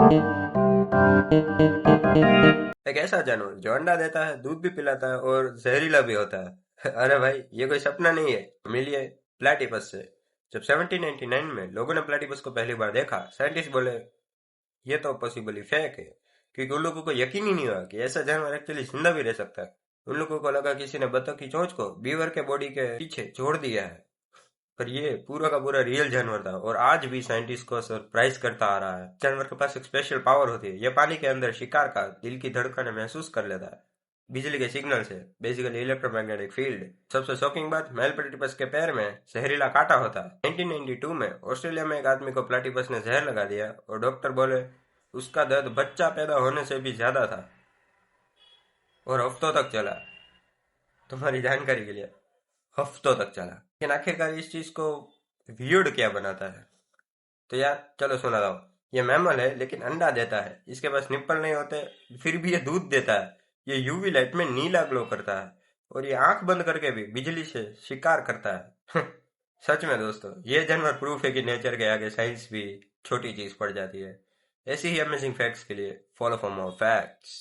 एक ऐसा जानवर जो अंडा देता है, दूध भी पिलाता है और जहरीला भी होता है। अरे भाई, ये कोई सपना नहीं है। मिलिए प्लेटिपस से। जब 1799 में लोगों ने प्लेटिपस को पहली बार देखा, साइंटिस्ट बोले ये तो पॉसिबली फेक है, क्योंकि उन लोगों को यकीन ही नहीं हुआ कि ऐसा जानवर एक्चुअली जिंदा भी रह सकता है। उन लोगों को लगा किसी ने बतख की चोंच को बीवर के बॉडी के पीछे जोड़ दिया है, पर ये पूरा का पूरा रियल जानवर था और आज भी साइंटिस्ट को सरप्राइज करता आ रहा है। जानवर के पास एक स्पेशल पावर होती है, ये पानी के अंदर शिकार का दिल की धड़कन महसूस कर लेता है बिजली के सिग्नल से, बेसिकली इलेक्ट्रोमैग्नेटिक फील्ड। सबसे शॉकिंग बात, मेल प्लेटिपस के पैर में जहरीला कांटा होता है। 1992 में ऑस्ट्रेलिया में एक आदमी को प्लेटिपस ने जहर लगा दिया और डॉक्टर बोले उसका दर्द बच्चा पैदा होने से भी ज्यादा था और हफ्तों तक चला। तुम्हारी जानकारी के लिए, हफ्तों तक चला। लेकिन आखिरकार इस चीज को वियर्ड क्या बनाता है? तो यार चलो सुना दो। ये मैमल है लेकिन अंडा देता है, इसके पास निप्पल नहीं होते, फिर भी ये दूध देता है। ये यूवी लाइट में नीला ग्लो करता है और ये आंख बंद करके भी बिजली से शिकार करता है। सच में दोस्तों, ये जानवर प्रूफ है कि नेचर के आगे साइंस भी छोटी चीज पड़ जाती है। ऐसी ही अमेजिंग फैक्ट्स के लिए फॉलो फॉर मोर फैक्ट्स।